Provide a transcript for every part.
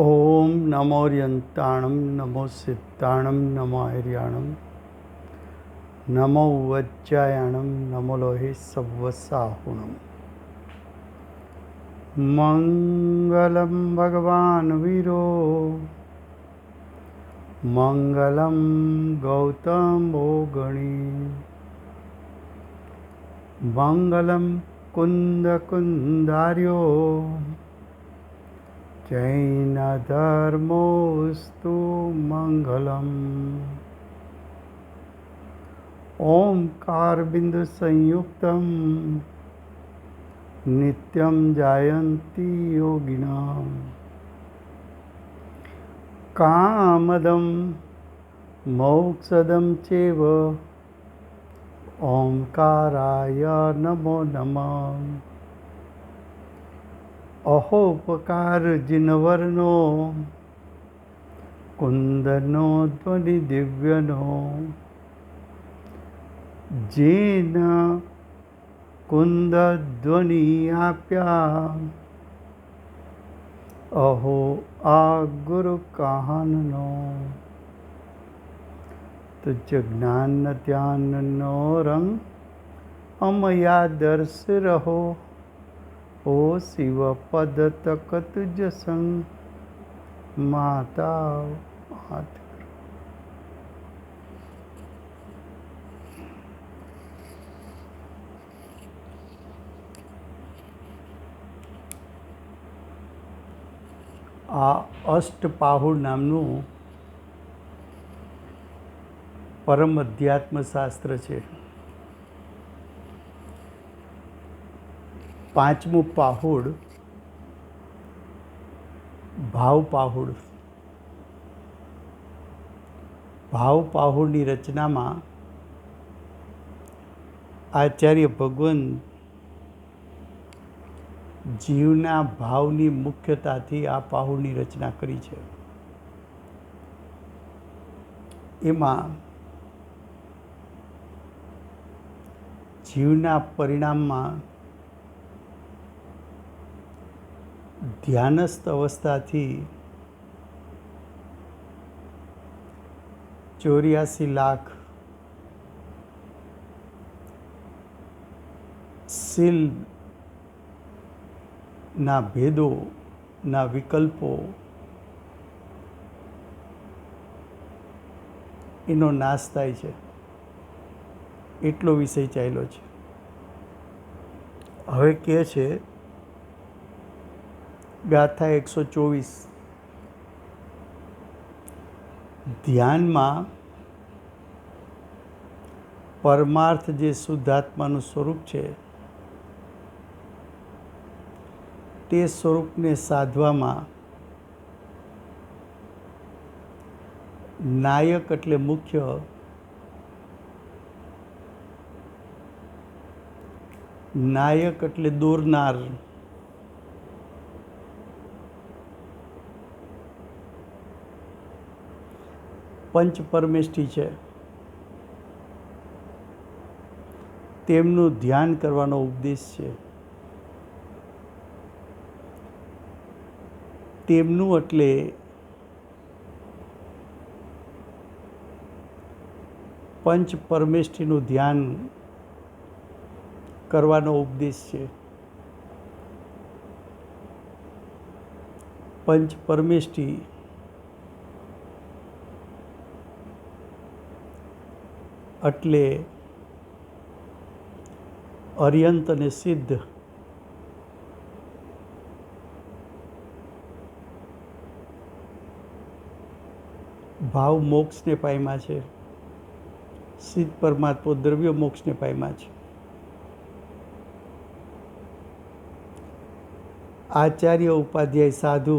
ओम नमोर्यन्ताणं नमो सिद्धाणं नमो आर्याणं नमो वज्रायणं नमो लोहे सव्वसाहुणम्। मङ्गलं भगवान् वीरो मङ्गलं गौतमो गणी मङ्गलं कुन्दकुन्दार्यो जैनधर्मोऽस्तु मङ्गलम्। ओंकारबिन्दुसंयुक्तं नित्यं जायन्ति योगिनां कामदं मोक्षदं चैव ओंकाराय नमो नमः। अहोपकार जिनवर्णो कुंदनो ध्वनि दिव्यनो जेन कुंद ध्वनि आप्या अहो आ गुरु कहाननो। तुझ ज्ञान ध्यान नो रंग अमया दर्श रहो ओ शिव पद तक तुझ संग माता हाथ। आ अष्टपाहुर नामनु परम अध्यात्म शास्त्र है। પાંચમું પાહુડ ભાવ પાહુડ। ભાવ પાહુડની રચનામાં આચાર્ય ભગવાન જીવના ભાવની મુખ્યતાથી આ પાહુડની રચના કરી છે। એમાં જીવના પરિણામમાં ધ્યાનસ્થ અવસ્થાથી 84 લાખ સીલના ભેદોના વિકલ્પો એનો નાશ થાય છે એટલો વિષય ચાલ્યો છે। હવે કહે છે ગાથા 124। ધ્યાનમાં પરમાર્થ જે શુદ્ધાત્માનું સ્વરૂપ છે તે સ્વરૂપને સાધવામાં નાયક એટલે મુખ્ય, નાયક એટલે દોરનાર, પંચ પરમેષ્ઠી છે તેમનું ધ્યાન કરવાનો ઉપદેશ છે। તેમનું એટલે પંચ પરમેષ્ઠીનું ધ્યાન કરવાનો ઉપદેશ છે। પંચ પરમેષ્ઠી એટલે અર્યંત અને સિદ્ધ। ભાવ મોક્ષને પામ્યા છે, સિદ્ધ પરમાત્મા દ્રવ્ય મોક્ષને પામ્યા છે। આચાર્ય ઉપાધ્યાય સાધુ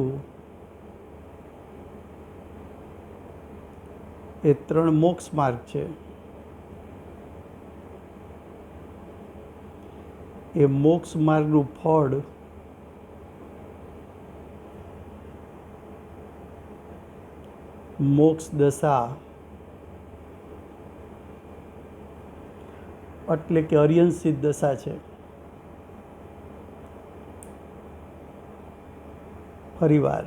એ 3 મોક્ષ માર્ગ છે। એ મોક્ષ માર્ગનું ફળ મોક્ષ દશા એટલે કે અર્યંસિત દશા છે। ફરીવાર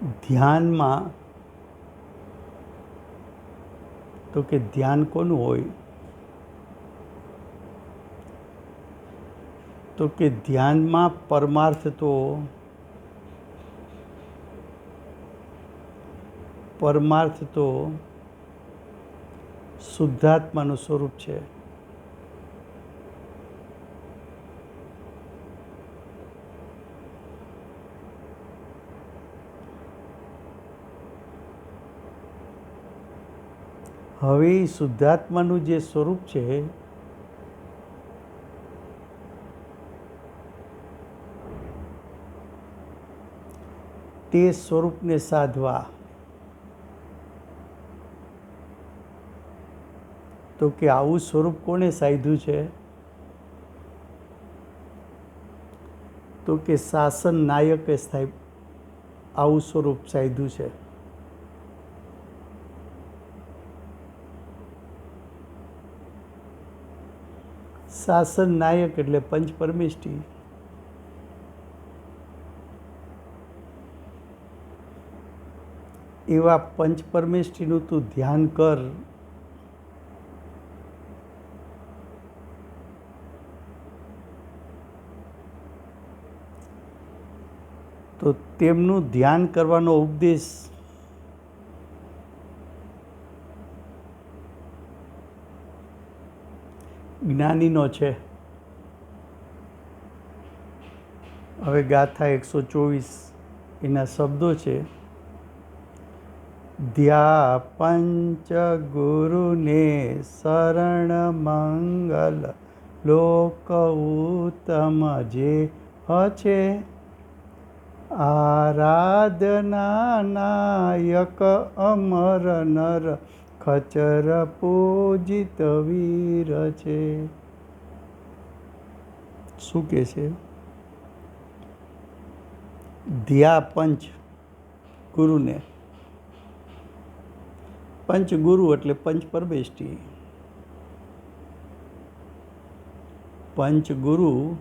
ધ્યાનમાં તો કે ધ્યાન કોનું હોય? તો કે ધ્યાનમાં પરમાર્થ તો શુદ્ધાત્માનું સ્વરૂપ છે. હવે શુદ્ધાત્માનું જે સ્વરૂપ છે તે સ્વરૂપને સાધવા તો કે આવું સ્વરૂપ કોણે સાધ્યું છે? તો કે શાસન નાયકે આવું સ્વરૂપ સાધ્યું છે. શાસન નાયક એટલે પંચ પરમેષ્ઠી. એવા પંચ પરમેષ્ઠીનું તું ધ્યાન કર. તો તેમનું ધ્યાન કરવાનો ઉપદેશ જ્ઞાનીનો છે. હવે ગાથા 124 એના શબ્દો છે. ધ્યા પંચ ગુરુને શરણ મંગલ લોક ઉત્તમ જે છે. આરાધના નાયક અમર નર ખચર પૂજિત વીર છે. શું કે છે? ધ્યા પંચ ગુરુને. પંચગુરુ એટલે પંચ પરમેષ્ઠી. પંચગુરુ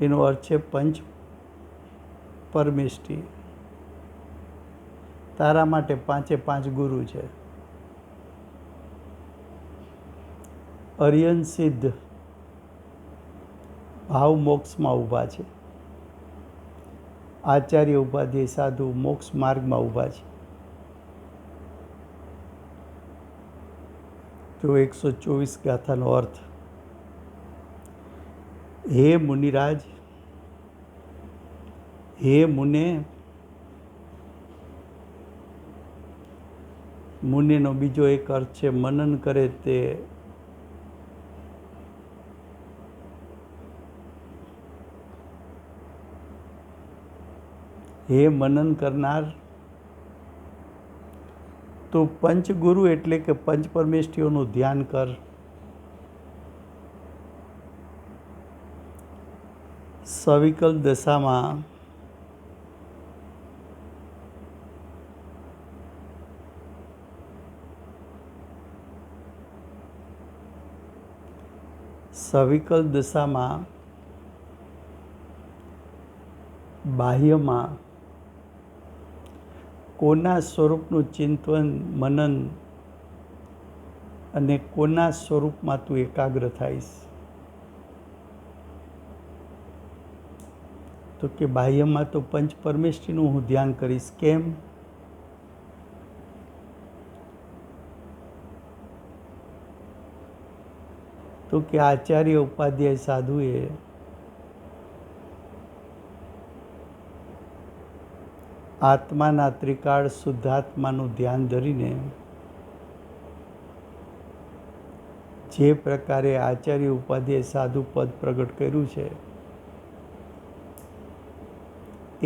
એનો અર્થ છે પંચ પરમેષ્ઠી. તારા માટે પાંચે પાંચ ગુરુ છે. અરિયન સિદ્ધ ભાવ મોક્ષમાં ઊભા છે. આચાર્ય ઉપાધ્યાય સાધુ મોક્ષ માર્ગમાં ઊભા છે. તો 124 ગાથાનો અર્થ. હે મુનિરાજ, હે મુને. મુનેનો બીજો એક અર્થ છે મનન કરે તે. હે મનન કરનાર. તો પંચગુરુ એટલે કે પંચ પરમેષ્ઠીઓનું ધ્યાન કર. સવિકલ દશામાં બાહ્યમાં કોના સ્વરૂપનું ચિંતન મનન અને કોના સ્વરૂપમાં તું એકાગ્ર થાઈશ? તો કે બાહ્યમાં તો પંચ પરમેષ્ઠીનું હું ધ્યાન કરીશ. કેમ? તો કે આચાર્ય ઉપાધ્યાય સાધુએ આત્માના ત્રિકાળ શુદ્ધાત્માનું ધ્યાન ધરીને જે પ્રકારે આચાર્ય ઉપાધ્યાય સાધુ પદ પ્રગટ કર્યું છે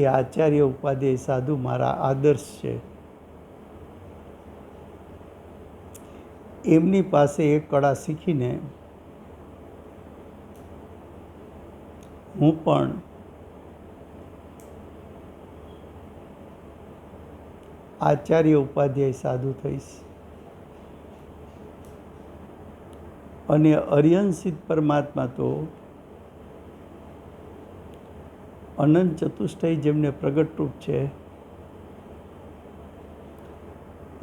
એ આચાર્ય ઉપાધ્યાય સાધુ મારા આદર્શ છે. એમની પાસે એ કળા શીખીને હું પણ આચાર્ય ઉપાધ્યાય સાધુ થઈશ. અને અરિયંસિત પરમાત્મા તો અનંત ચતુષ્ટય જેમને પ્રગટ રૂપ છે,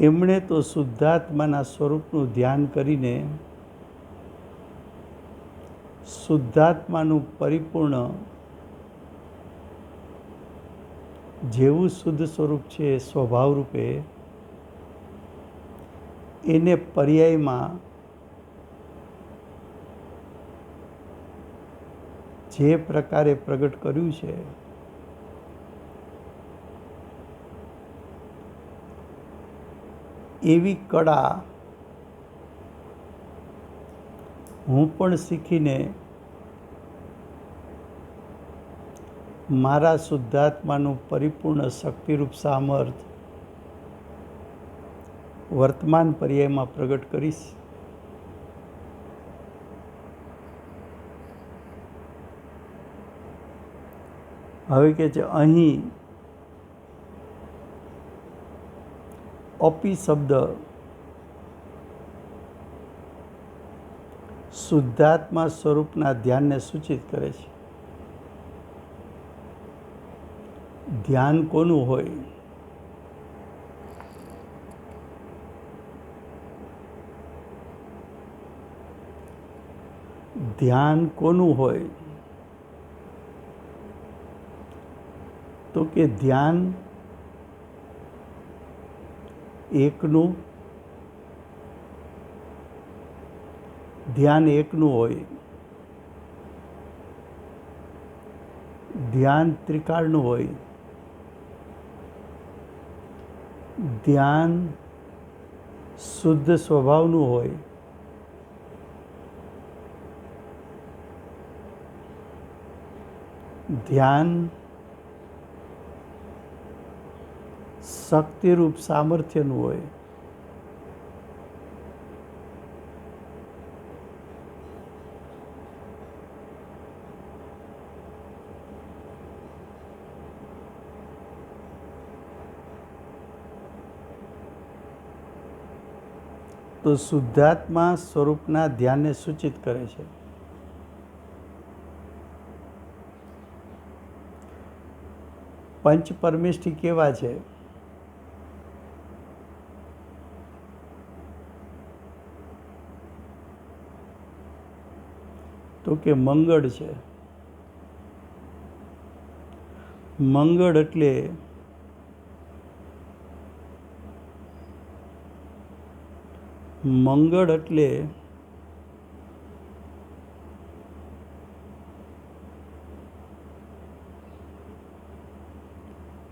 એમણે તો શુદ્ધાત્માના સ્વરૂપનું ધ્યાન કરીને શુદ્ધાત્માનું પરિપૂર્ણ જેવું શુદ્ધ સ્વરૂપ છે સ્વભાવ રૂપે, એને પર્યાયમાં જે પ્રકારે પ્રગટ કર્યું છે એવી કળા હું પણ શીખીને મારા શુદ્ધાત્માનું પરિપૂર્ણ શક્તિરૂપ સામર્થ વર્તમાન પર્યાયમાં પ્રગટ કરીશ. હવે કે છે અહીં અપી શબ્દ શુદ્ધાત્મા સ્વરૂપના ધ્યાનને સૂચિત કરે છે. ધ્યાન કોનું હોય? ધ્યાન કોનું હોય? તો કે ધ્યાન એકનું હોય, ધ્યાન ત્રિકાળનું હોય, ધ્યાન શુદ્ધ સ્વભાવનું હોય, ધ્યાન શક્તિરૂપ સામર્થ્યનું હોય, તો શુદ્ધાત્મા સ્વરૂપના ધ્યાનને સૂચિત કરે છે. પંચ પરમેષ્ઠી કેવા છે? તો કે મંગળ છે. મંગળ એટલે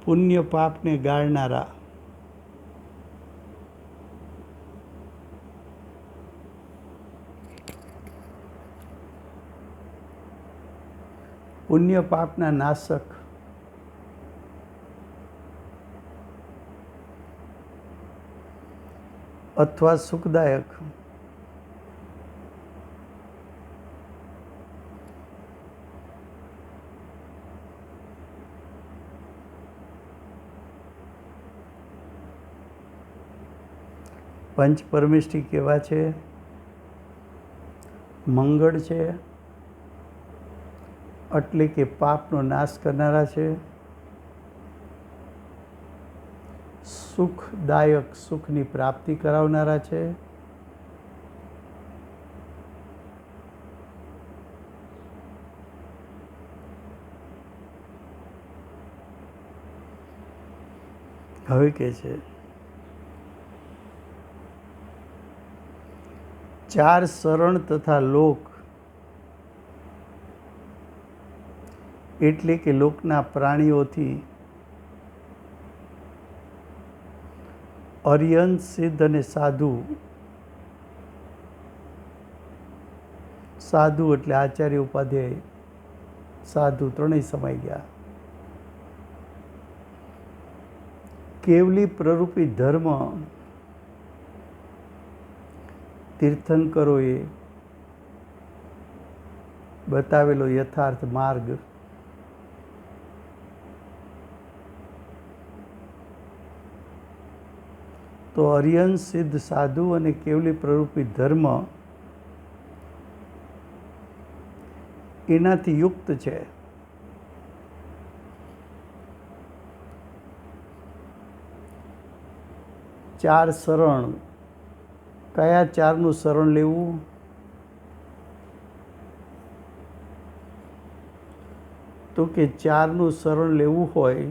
પુણ્ય પાપને ગાળનારા, પુણ્ય પાપના નાશક, અથવા સુખદાયક, પંચ પરમેષ્ઠી કેવા છે? મંગળ છે એટલે કે પાપનો નાશ કરનારા છે, સુખદાયક સુખની પ્રાપ્તિ કરાવનારા છે, હવે કે છે ચાર શરણ તથા લોક એટલે કે લોકના પ્રાણીઓથી અર્યંત સિદ્ધ અને સાધુ, સાધુ એટલે આચાર્ય ઉપાધ્યાય, સાધુ ત્રણેય સમાઈ ગયા. કેવલી પ્રરૂપી ધર્મ તીર્થંકરોએ બતાવેલો યથાર્થ માર્ગ તો અર્યન સિદ્ધ સાધુ અને કેવલી પ્રરૂપી ધર્મ એનાથી યુક્ત છે. ચાર શરણ, કયા ચારનું શરણ લેવું? તો કે ચારનું શરણ લેવું હોય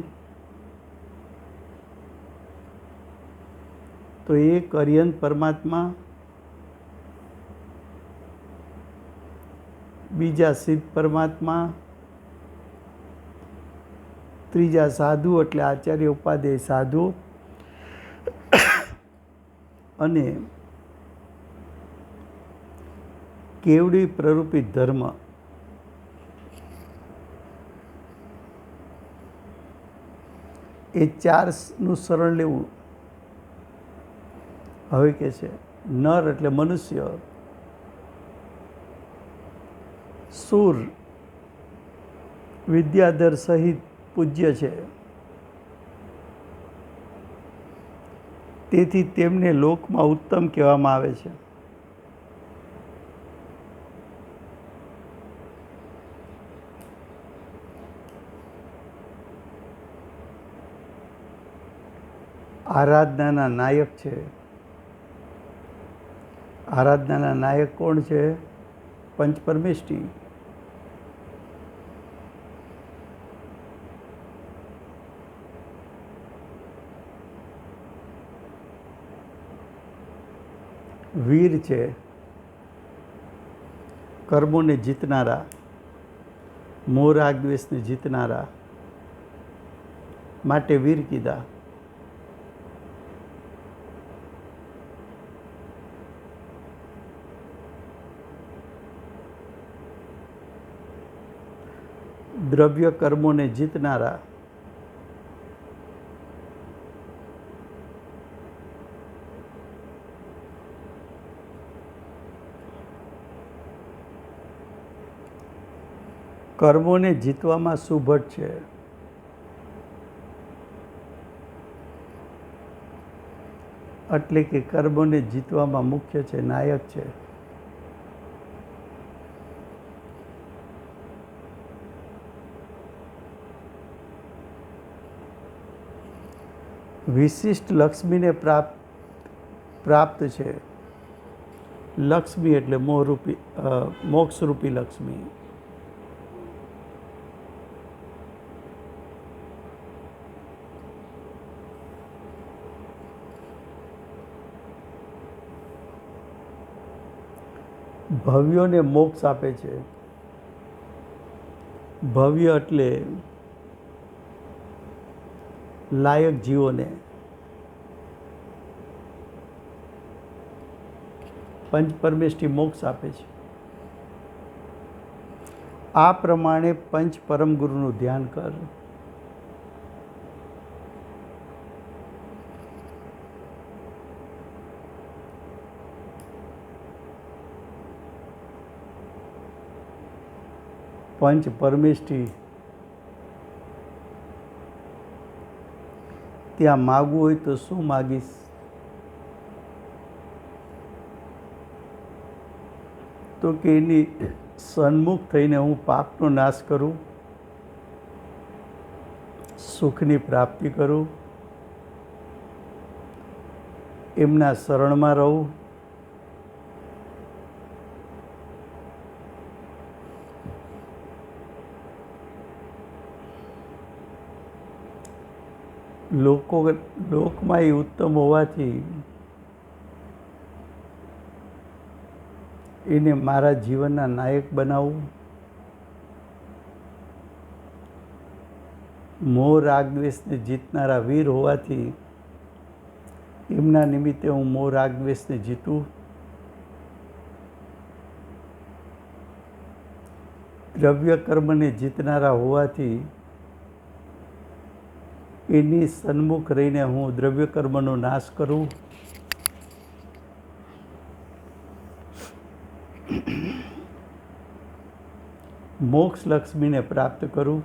તો એક અરિહંત પરમાત્મા, બીજા સિદ્ધ પરમાત્મા, ત્રીજા સાધુ એટલે આચાર્ય ઉપાધ્યાય સાધુ, અને કેવડી પ્રરૂપિત ધર્મ. એ ચારનું શરણ લેવું. હવે કે છે નર એટલે મનુષ્ય, સુર વિદ્યાધર સહિત પૂજ્ય છે, તેથી તેમને લોકમાં ઉત્તમ કહેવામાં આવે છે. આરાધનાના નાયક છે. આરાધનાના નાયક કોણ છે? પંચ પરમેષ્ઠી. વીર છે, કર્મોને જીતનારા, મોહ રાગ દ્વેષને જીતનારા, માટે વીર કીધા. દ્રવ્ય કર્મોને જીતનારા, કર્મોને જીતવામાં સુભટ છે. એટલે કે કર્મોને જીતવામાં મુખ્ય છે, નાયક છે. વિશિષ્ટ લક્ષ્મીને પ્રાપ્ત છે. લક્ષ્મી એટલે મોહરૂપી મોક્ષરૂપી લક્ષ્મી. ભવ્યોને મોક્ષ આપે છે. ભવ્ય એટલે લાયક જીવોને. પંચ પરમેષ્ઠી મોક્ષ આપે છે. આ પ્રમાણે પંચ પરમ ગુરુનું ધ્યાન કર. પંચ પરમેષ્ઠી ત્યાં માગવું હોય તો શું માગીશ? તો કે એની સન્મુખ થઈને હું પાપનો નાશ કરું, સુખની પ્રાપ્તિ કરું, એમના શરણમાં રહું, લોકમાં એ ઉત્તમ હોવાથી એને મારા જીવનના નાયક બનાવવું. મોહ રાગ દ્વેષને જીતનારા વીર હોવાથી એમના નિમિત્તે હું મોહ રાગ દ્વેષને જીતું. દ્રવ્ય કર્મને જીતનારા હોવાથી એની સન્મુખ રહીને હું દ્રવ્ય કર્મનો નાશ કરું. મોક્ષ લક્ષ્મીને પ્રાપ્ત કરું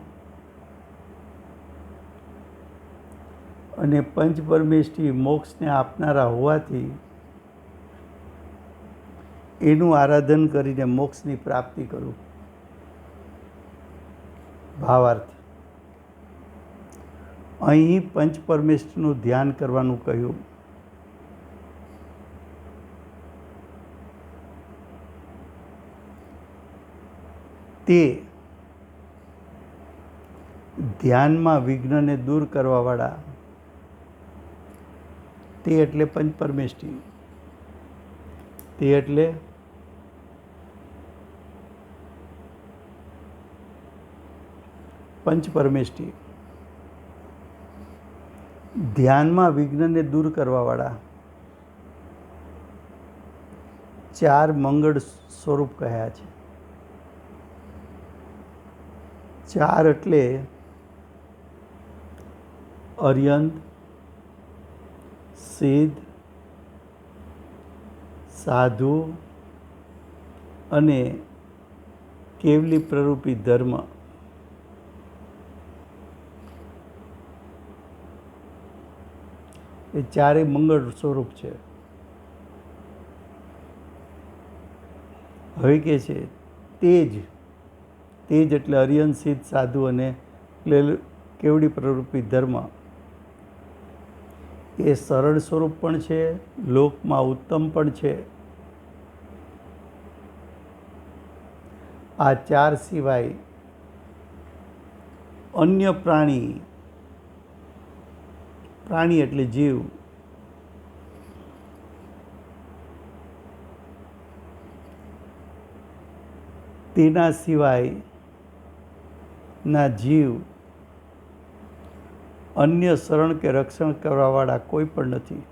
અને પંચ પરમેષ્ઠી મોક્ષને આપનારા હોવાથી એનું આરાધન કરીને મોક્ષની પ્રાપ્તિ કરું. ભાવાર્થ: અહીં પંચ પરમેષ્ઠીનું ધ્યાન કરવાનું કહ્યું. તે ધ્યાનમાં વિઘ્નને દૂર કરવાવાળા, તે એટલે પંચપરમેષ્ઠી. તે એટલે પંચપરમેષ્ઠી. ધ્યાનમાં વિઘ્નને દૂર કરવાવાળા 4 મંગળ સ્વરૂપ કહ્યા છે. 4 એટલે અર્યંત, સિદ્ધ, સાધુ અને કેવલી પ્રરૂપી ધર્મ. એ 4 મંગળ સ્વરૂપ છે. હવે કે છે તેજ. તેજ એટલે અર્યંત, સિદ્ધ, સાધુ અને કેવડી પ્રરૂપી ધર્મ. એ સરળ સ્વરૂપ પણ છે, લોકમાં ઉત્તમ પણ છે. આ 4 સિવાય અન્ય પ્રાણી એટલે જીવ, તેના સિવાયના જીવ અન્ય શરણ કે રક્ષણ કરવાવાળા કોઈ પણ નથી.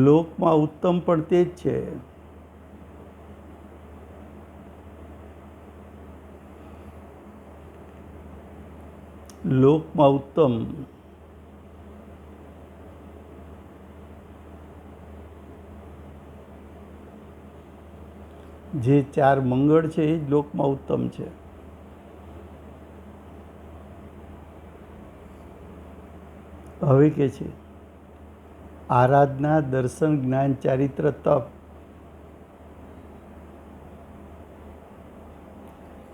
લોકમાં ઉત્તમ પણ તે જ છે. લોકમાં ઉત્તમ જે 4 મંગળ છે એ જ લોકમાં ઉત્તમ છે. હવે કે છે આરાધના, દર્શન, જ્ઞાન, ચારિત્ર, તપ.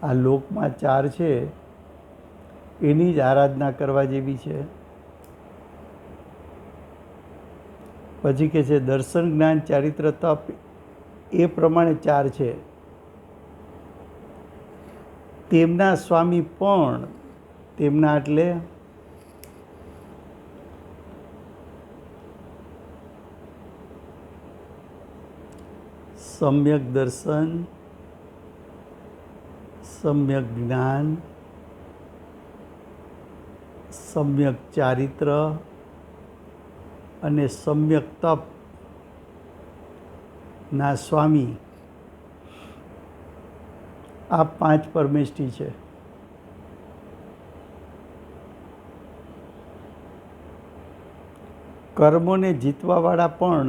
આ લોકમાં 4 છે એની જ આરાધના કરવા જેવી છે. પછી કે છે દર્શન, જ્ઞાન, ચારિત્ર, તપ એ પ્રમાણે 4 છે. તેમના સ્વામી પણ, તેમના એટલે સમ્યક દર્શન, સમ્યક જ્ઞાન, સમ્યક ચારિત્ર અને સમ્યક તપ ના સ્વામી. આ 5 પરમેષ્ઠી છે. કર્મોને જીતવાવાળા પણ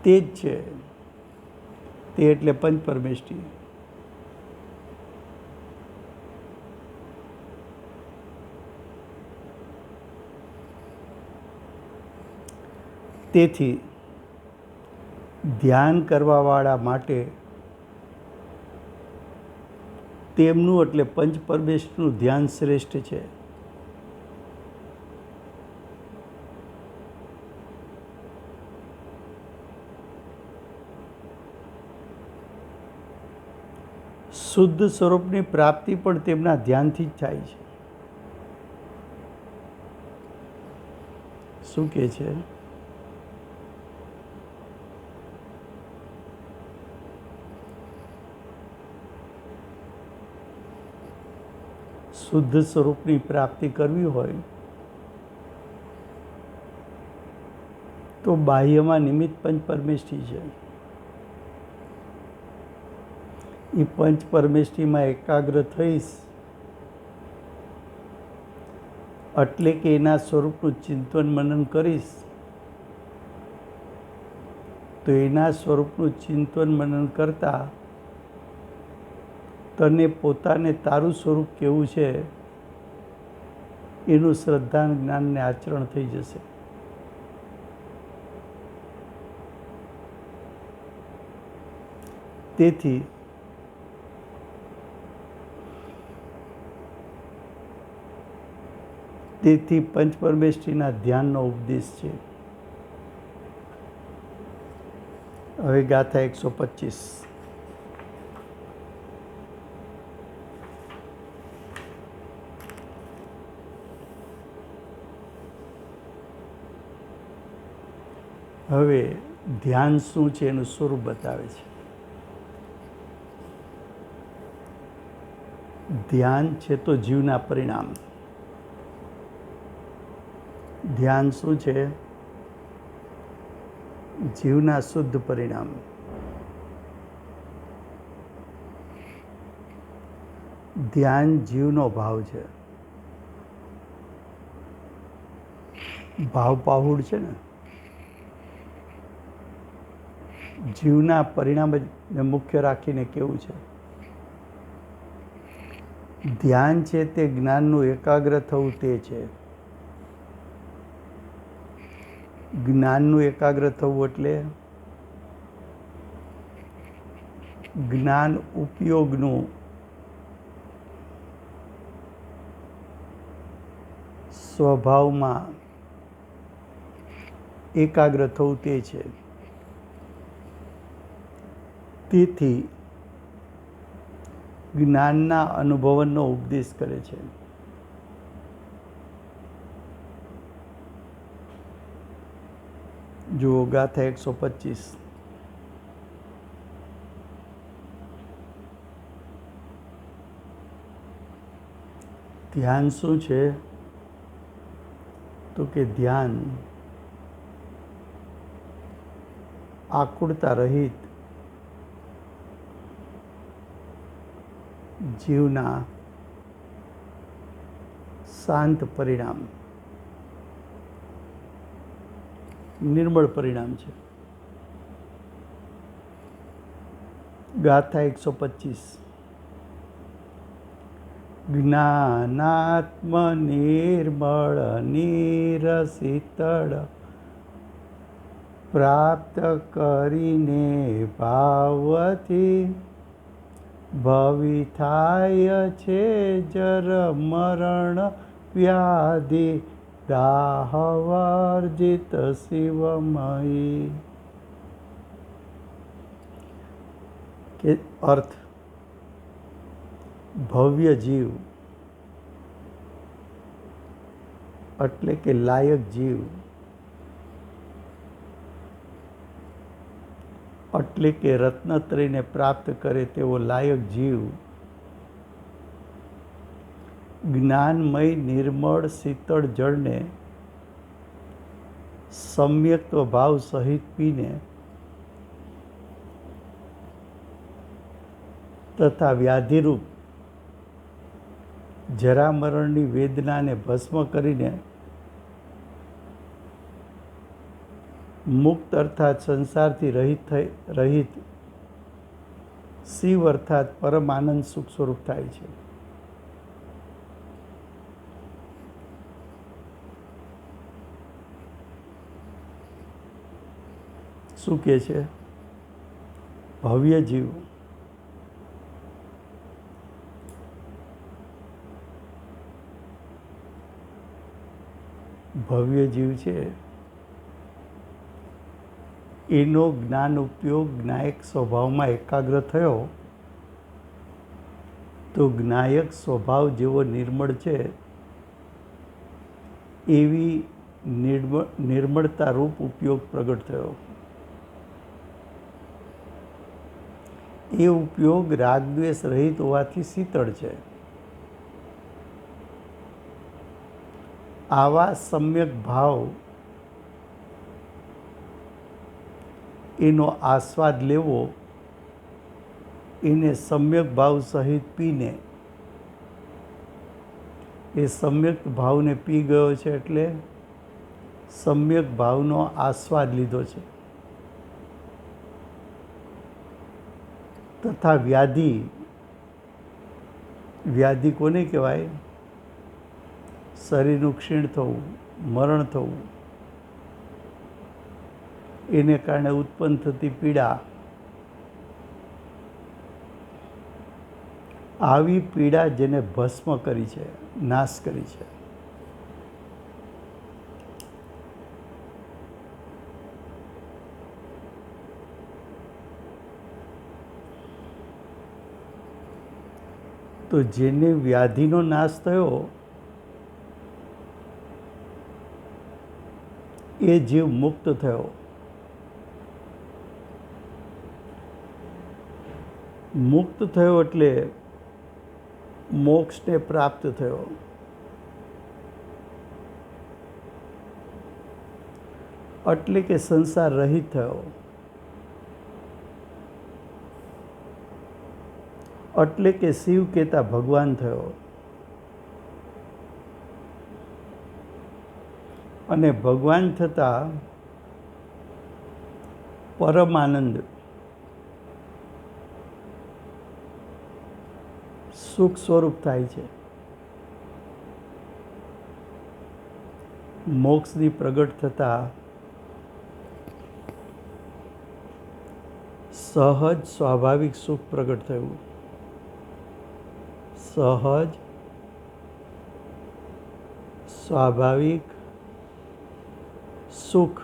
તે જ છે. તે એટલે પંચપરમેષ્ઠી. તેથી ધ્યાન કરવાવાળા માટે તેમનું એટલે પંચપરમેષ્ઠીનું ધ્યાન શ્રેષ્ઠ છે. શુદ્ધ સ્વરૂપની પ્રાપ્તિ પણ તેમના ધ્યાનથી જ થાય છે. શું કહે છે? શુદ્ધ સ્વરૂપની પ્રાપ્તિ કરવી હોય તો બાહ્યમાં નિમિત્ત પંચપરમેષ્ઠી છે. એ પંચપરમેષ્ઠીમાં એકાગ્ર થઈશ એટલે કે એના સ્વરૂપનું ચિંતન મનન કરીશ તો એના સ્વરૂપનું ચિંતન મનન કરતા તને પોતાને તારું સ્વરૂપ કેવું છે એનું શ્રદ્ધા, જ્ઞાન ને આચરણ થઈ જશે. તેથી પંચપરમેષ્ઠીના ધ્યાનનો ઉપદેશ છે. હવે ગાથા 125. હવે ધ્યાન શું છે એનું સ્વરૂપ બતાવે છે. ધ્યાન છે તો જીવના પરિણામ. ધ્યાન શું છે? જીવના શુદ્ધ પરિણામ. ધ્યાન જીવનો ભાવ છે. ભાવ પાહુડ છે ને, જીવના પરિણામને મુખ્ય રાખીને કેવું છે. ધ્યાન છે તે જ્ઞાનનું એકાગ્ર થવું તે છે. જ્ઞાનનું એકાગ્ર થવું એટલે જ્ઞાન ઉપયોગનું સ્વભાવમાં એકાગ્ર થવું તે છે. તેથી જ્ઞાનના અનુભવનનો ઉપદેશ કરે છે. જુઓ ગાથા 125. ધ્યાન શું છે? તો કે ધ્યાન આકુળતા રહિત જીવના શાંત પરિણામ, નિર્મળ પરિણામ છે. ગાથા 125. જ્ઞાનાત્મ નિર્મળ નિરસિતળ પ્રાપ્ત કરીને ભાવથી ભવિ થાય છે જર મરણ વ્યાધિ દાહવર્જિત શિવમયી. કે અર્થ, ભવ્ય જીવ એટલે કે લાયક જીવ એટલે કે રત્નત્રયને પ્રાપ્ત કરે તેવો લાયક જીવ જ્ઞાનમય નિર્મળ શીતળ જળને સમ્યક્ત ભાવ સહિત પીને તથા વ્યાધિરૂપ જરામરણની વેદનાને ભસ્મ કરીને મુક્ત અર્થાત સંસારથી રહિત શિવ અર્થાત પરમ આનંદ સુખ સ્વરૂપ થાય છે. શું કહે છે? ભવ્ય જીવ છે એનો જ્ઞાન ઉપયોગ જ્ઞાયક સ્વભાવમાં એકાગ્ર થયો તો જ્ઞાયક સ્વભાવ જેવો નિર્મળ છે એવી નિર્મળતા રૂપ ઉપયોગ પ્રગટ થયો. એ ઉપયોગ રાગદ્વેષ રહિત હોવાથી શીતળ છે. આવા સમ્યક ભાવ એનો આસ્વાદ લેવો, એને સમ્યક ભાવ સહિત પીને, એ સમ્યક ભાવને પી ગયો છે એટલે સમ્યક ભાવનો આસ્વાદ લીધો છે. તથા વ્યાધિ કોને કહેવાય? શરીરનું ક્ષીણ થવું, મરણ થવું, એને કારણે ઉત્પન્ન થતી પીડા, આવી પીડા જેને ભસ્મ કરી છે, નાશ કરી છે. તો જેને વ્યાધિનો નાશ થયો એ જીવ મુક્ત થયો. મુક્ત થયો એટલે મોક્ષને પ્રાપ્ત થયો. એટલે કે સંસાર રહિત થયો. એટલે કે શિવ કહેતા ભગવાન થયો. અને ભગવાન થતાં પરમાનંદ સુખ સ્વરૂપ થાય છે. મોક્ષની પ્રગટ થતાં સહજ સ્વાભાવિક સુખ પ્રગટ થયું. સહજ સ્વાભાવિક સુખ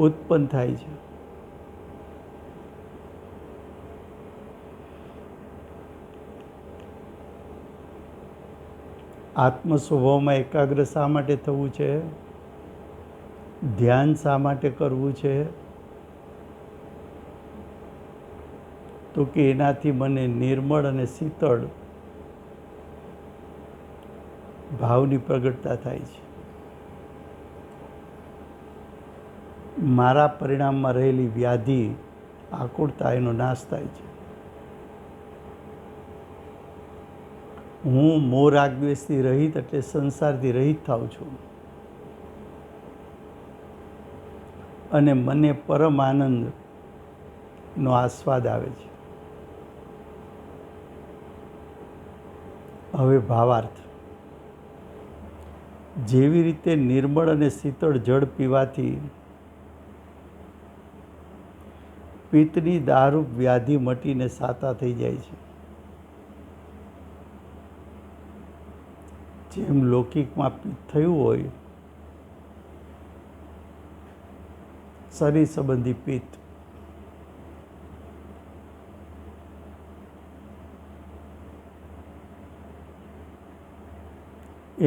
ઉત્પન્ન થાય છે. આત્મ સ્વભાવમાં એકાગ્ર શા માટે થવું છે? ધ્યાન શા માટે કરવું છે? તો કે એનાથી મને નિર્મળ અને શીતળ ભાવની પ્રગટતા થાય છે. મારા પરિણામમાં રહેલી વ્યાધિ આકુળતા એનો નાશ થાય છે. હું મોહ રાગ દ્વેષથી રહિત એટલે સંસારથી રહિત થાઉં છું અને મને પરમ આનંદનો આસ્વાદ આવે છે. હવે ભાવાર્થ. જેવી રીતે નિર્મળ અને શીતળ જળ પીવાથી પિત્તની દાહરૂપ વ્યાધિ મટીને સાતા થઈ જાય છે, જેમ લૌકિકમાં પિત્ત થયું હોય, શરીર સંબંધી પિત્ત,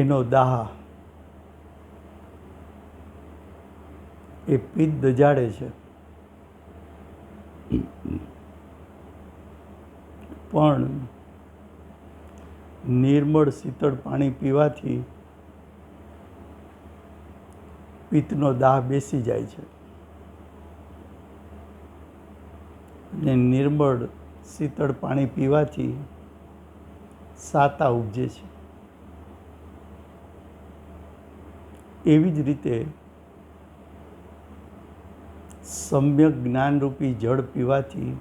એનો દાહ એ પિત્ત દજાડે છે. પણ નિર્મળ શીતળ પાણી પીવાથી પિત્તનો દાહ બેસી જાય છે અને નિર્મળ શીતળ પાણી પીવાથી સાતા ઉપજે છે. એવી જ રીતે સમ્યક જ્ઞાનરૂપી જળ પીવાથી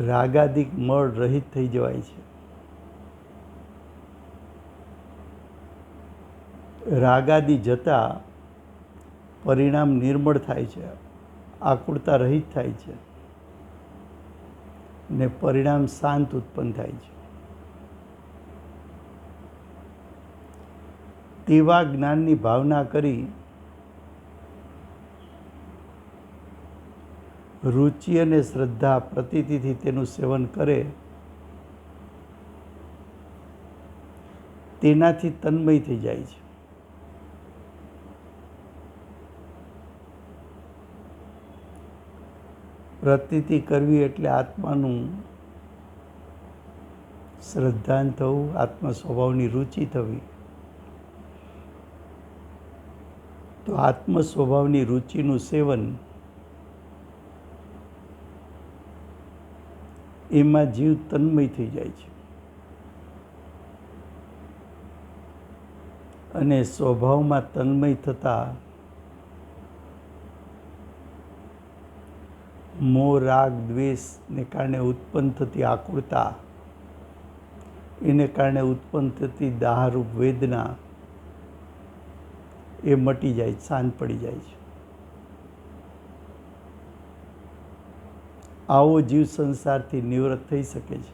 રાગાદિક મળ રહિત થઈ જવાય છે. રાગાદિ જતા પરિણામ નિર્મળ થાય છે, આકુળતા રહિત થાય છે ને પરિણામ શાંત ઉત્પન્ન થાય છે. તેવા જ્ઞાનની ભાવના કરી રુચિ અને શ્રદ્ધા પ્રતીતિથી તેનું સેવન કરે, તેનાથી તન્મય થઈ જાય છે. પ્રતીતિ કરવી એટલે આત્માનું શ્રદ્ધાન થવું, આત્મા સ્વભાવની રુચિ થવી. તો આત્મ સ્વભાવની રુચિનું સેવન એમાં જીવ તન્મય થઈ જાય છે અને સ્વભાવમાં તન્મય થતાં મોહ રાગ દ્વેષને કારણે ઉત્પન્ન થતી આકુળતા, એને કારણે ઉત્પન્ન થતી દાહરૂપ વેદના એ મટી જાય, શાંત પડી જાય છે. આવો જીવ સંસારથી નિવૃત્ત થઈ શકે છે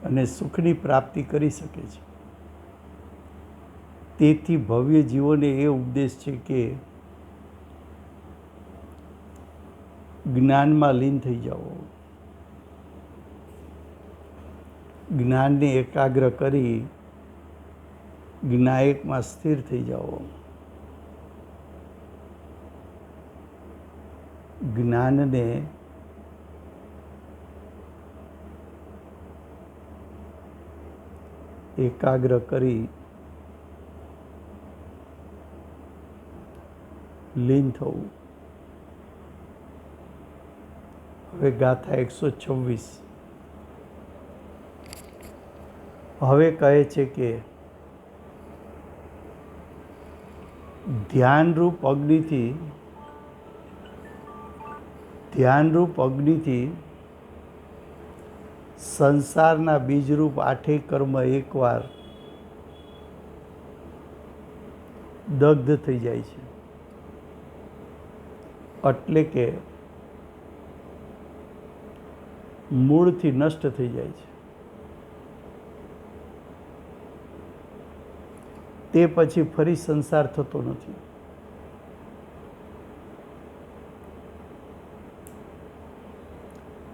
અને સુખની પ્રાપ્તિ કરી શકે છે. તેથી ભવ્ય જીવોને એ ઉપદેશ છે કે જ્ઞાનમાં લીન થઈ જાઓ, જ્ઞાનને એકાગ્ર કરી જ્ઞાયકમાં સ્થિર થઈ જાઓ, જ્ઞાનને એકાગ્ર કરી લીન થવું. હવે ગાથા 126. હવે કહે છે કે ધ્યાનરૂપ અગ્નિથી સંસારના બીજરૂપ આઠેય કર્મ એકવાર દગ્ધ થઈ જાય છે, એટલે કે મૂળથી નષ્ટ થઈ જાય છે. તે પછી ફરી સંસાર થતો નથી.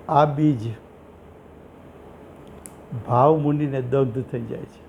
આ બીજ ભાવ મૂંડીને દગ્ધ થઈ જાય છે.